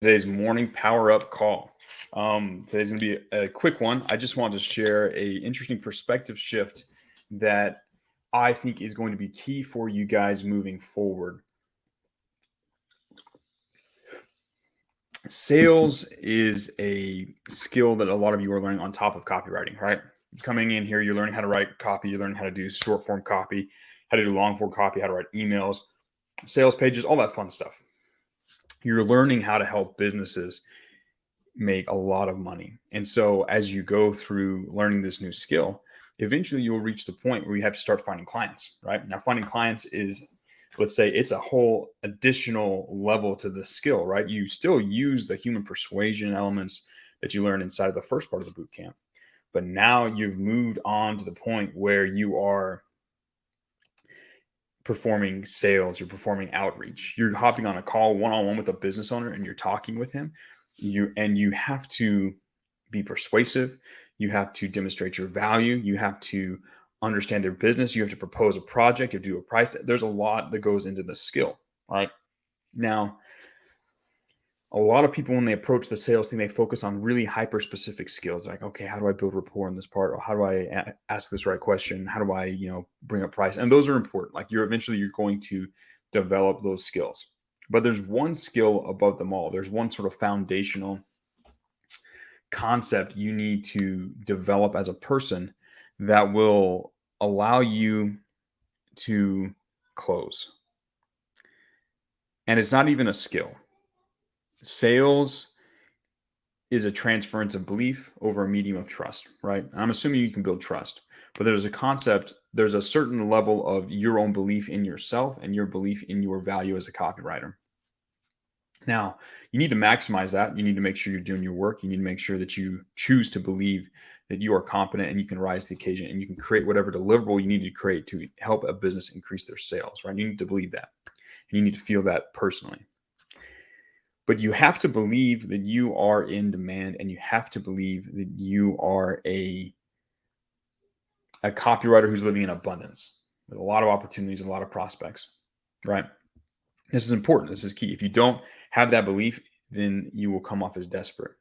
today's morning power up call. Today's going to be a quick one. I just wanted to share a interesting perspective shift that I think is going to be key for you guys moving forward. Sales is a skill that a lot of you are learning on top of copywriting, right? Coming in here, you're learning how to write copy, you're learning how to do short form copy, how to do long form copy, how to write emails, sales pages, all that fun stuff. You're learning how to help businesses make a lot of money. And so as you go through learning this new skill, eventually you'll reach the point where you have to start finding clients, right? Now, finding clients is, let's say, it's a whole additional level to the skill, right? You still use the human persuasion elements that you learned inside of the first part of the boot camp. But now you've moved on to the point where you are performing sales, you're performing outreach, you're hopping on a call one-on-one with a business owner and you're talking with him. You have to be persuasive, you have to demonstrate your value, you have to understand their business, you have to propose a project, you have to do a price. There's a lot that goes into the skill, right? Now, a lot of people, when they approach the sales thing, they focus on really hyper specific skills, like, okay, how do I build rapport in this part, or how do I ask this right question, how do I bring up price? And those are important. Like, you're going to develop those skills, but there's one skill above them all. There's one sort of foundational concept you need to develop as a person that will allow you to close. And it's not even a skill. Sales is a transference of belief over a medium of trust, right? And I'm assuming you can build trust, but there's a certain level of your own belief in yourself and your belief in your value as a copywriter. Now, you need to maximize that. You need to make sure you're doing your work. You need to make sure that you choose to believe that you are competent and you can rise to the occasion and you can create whatever deliverable you need to create to help a business increase their sales, right? You need to believe that. And you need to feel that personally. But you have to believe that you are in demand, and you have to believe that you are a copywriter who's living in abundance with a lot of opportunities and a lot of prospects, right? This is important. This is key. If you don't have that belief, then you will come off as desperate.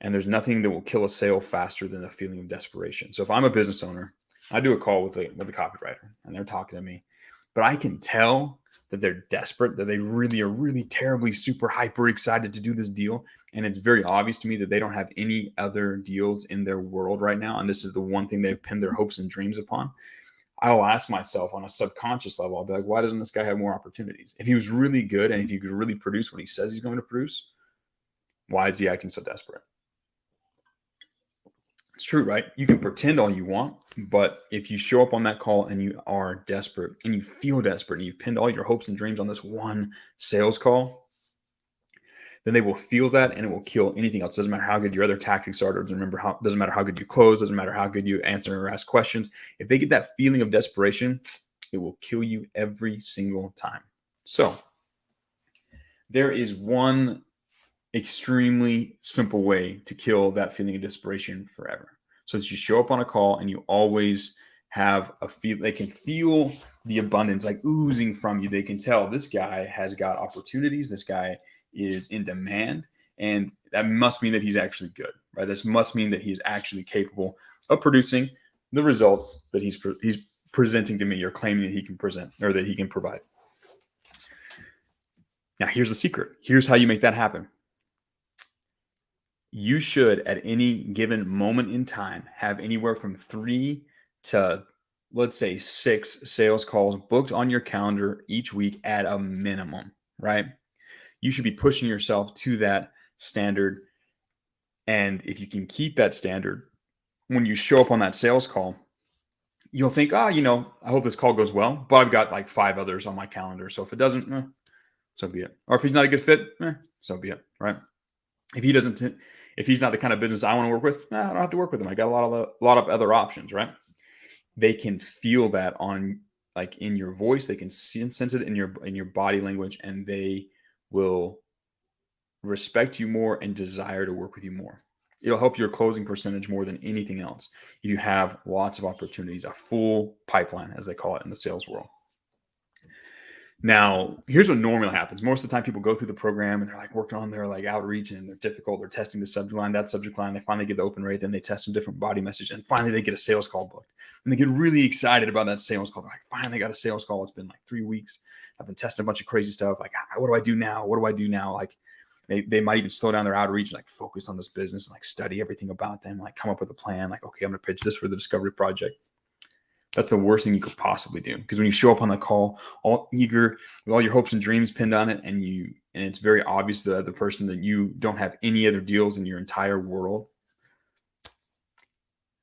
And there's nothing that will kill a sale faster than a feeling of desperation. So if I'm a business owner, I do a call with a copywriter and they're talking to me, but I can tell that they're desperate, that they really are really terribly super hyper excited to do this deal. And it's very obvious to me that they don't have any other deals in their world right now. And this is the one thing they've pinned their hopes and dreams upon. I'll ask myself on a subconscious level, I'll be like, why doesn't this guy have more opportunities? If he was really good and if he could really produce what he says he's going to produce, why is he acting so desperate? It's true, right? You can pretend all you want, but if you show up on that call and you are desperate and you feel desperate and you've pinned all your hopes and dreams on this one sales call, then they will feel that and it will kill anything else. Doesn't matter how good your other tactics are. Doesn't matter how good you close. Doesn't matter how good you answer or ask questions. If they get that feeling of desperation, it will kill you every single time. So there is one extremely simple way to kill that feeling of desperation forever. So that you show up on a call and you always have a feel, they can feel the abundance like oozing from you. They can tell this guy has got opportunities. This guy is in demand. And that must mean that he's actually good, right? This must mean that he's actually capable of producing the results that he's presenting to me or claiming that he can present or that he can provide. Now, here's the secret. Here's how you make that happen. You should, at any given moment in time, have anywhere from 3 to, let's say, 6 sales calls booked on your calendar each week at a minimum, right? You should be pushing yourself to that standard. And if you can keep that standard, when you show up on that sales call, you'll think, I hope this call goes well, but I've got like 5 others on my calendar. So if it doesn't, so be it. Or if he's not a good fit, so be it, right? If he's not the kind of business I want to work with, I don't have to work with him. I got a lot of other options, right? They can feel that on, like, in your voice. They can sense it in your body language, and they will respect you more and desire to work with you more. It'll help your closing percentage more than anything else. You have lots of opportunities, a full pipeline, as they call it in the sales world. Now, here's what normally happens. Most of the time, people go through the program and they're like working on their like outreach and they're difficult. They're testing the subject line, that subject line. They finally get the open rate. Then they test some different body message. And finally, they get a sales call booked. And they get really excited about that sales call. They're like, finally got a sales call. It's been like 3 weeks. I've been testing a bunch of crazy stuff. Like, what do I do now? What do I do now? Like, they might even slow down their outreach, like focus on this business and like study everything about them, like come up with a plan. Like, okay, I'm going to pitch this for the discovery project. That's the worst thing you could possibly do, because when you show up on the call all eager with all your hopes and dreams pinned on it, and it's very obvious to the other person that you don't have any other deals in your entire world,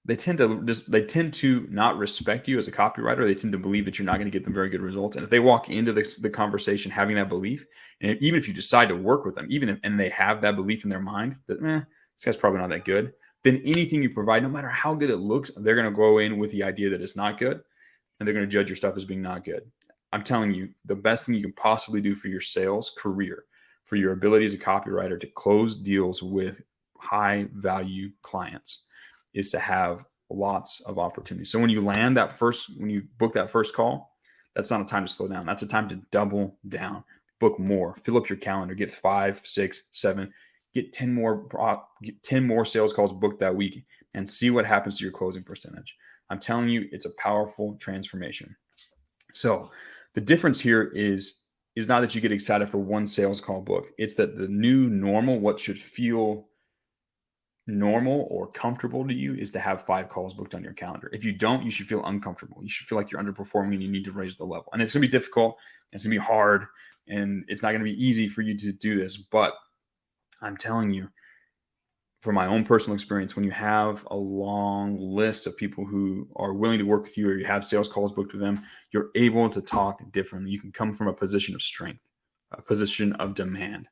they tend to not respect you as a copywriter. They tend to believe that you're not going to get them very good results. And if they walk into the conversation having that belief, and even if you decide to work with them, and they have that belief in their mind that this guy's probably not that good, then anything you provide, no matter how good it looks, they're going to go in with the idea that it's not good, and they're going to judge your stuff as being not good. I'm telling you, the best thing you can possibly do for your sales career, for your ability as a copywriter to close deals with high value clients, is to have lots of opportunities. So when you book that first call, that's not a time to slow down. That's a time to double down, book more, fill up your calendar, get 5, 6, 7, get 10 more sales calls booked that week, and see what happens to your closing percentage. I'm telling you, it's a powerful transformation. So the difference here is not that you get excited for one sales call booked. It's that the new normal, what should feel normal or comfortable to you, is to have 5 calls booked on your calendar. If you don't, you should feel uncomfortable. You should feel like you're underperforming and you need to raise the level. And it's going to be difficult. It's going to be hard. And it's not going to be easy for you to do this. But I'm telling you, from my own personal experience, when you have a long list of people who are willing to work with you, or you have sales calls booked with them, you're able to talk differently. You can come from a position of strength, a position of demand,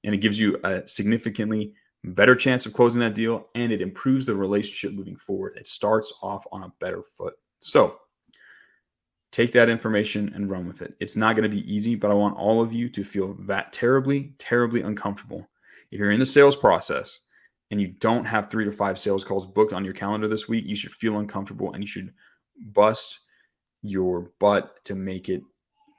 and it gives you a significantly better chance of closing that deal, and it improves the relationship moving forward. It starts off on a better foot. So take that information and run with it. It's not going to be easy, but I want all of you to feel that terribly, terribly uncomfortable. If you're in the sales process and you don't have 3 to 5 sales calls booked on your calendar this week, you should feel uncomfortable and you should bust your butt to make it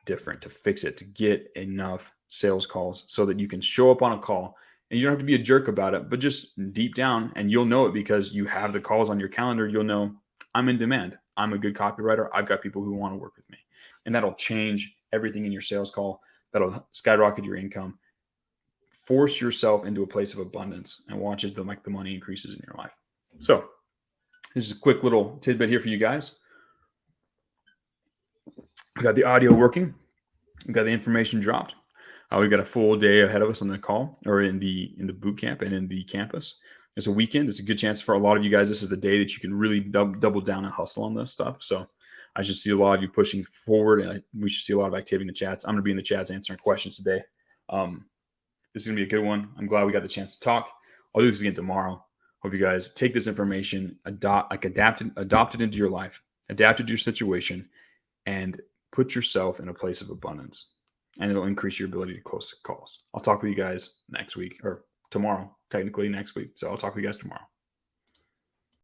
different, to fix it, to get enough sales calls so that you can show up on a call. And you don't have to be a jerk about it, but just deep down, and you'll know it because you have the calls on your calendar, you'll know I'm in demand. I'm a good copywriter. I've got people who want to work with me. And that'll change everything in your sales call. That'll skyrocket your income. Force yourself into a place of abundance and watch as the money increases in your life. So this is a quick little tidbit here for you guys. We got the audio working. We got the information dropped. We've got a full day ahead of us on the call, or in the boot camp and in the campus. It's a weekend. It's a good chance for a lot of you guys. This is the day that you can really double down and hustle on this stuff. So I should see a lot of you pushing forward, and we should see a lot of activity in the chats. I'm going to be in the chats answering questions today. This is going to be a good one. I'm glad we got the chance to talk. I'll do this again tomorrow. Hope you guys take this information, adopt it into your life, adapt it to your situation, and put yourself in a place of abundance. And it'll increase your ability to close calls. I'll talk with you guys next week, or tomorrow, technically next week. So I'll talk with you guys tomorrow.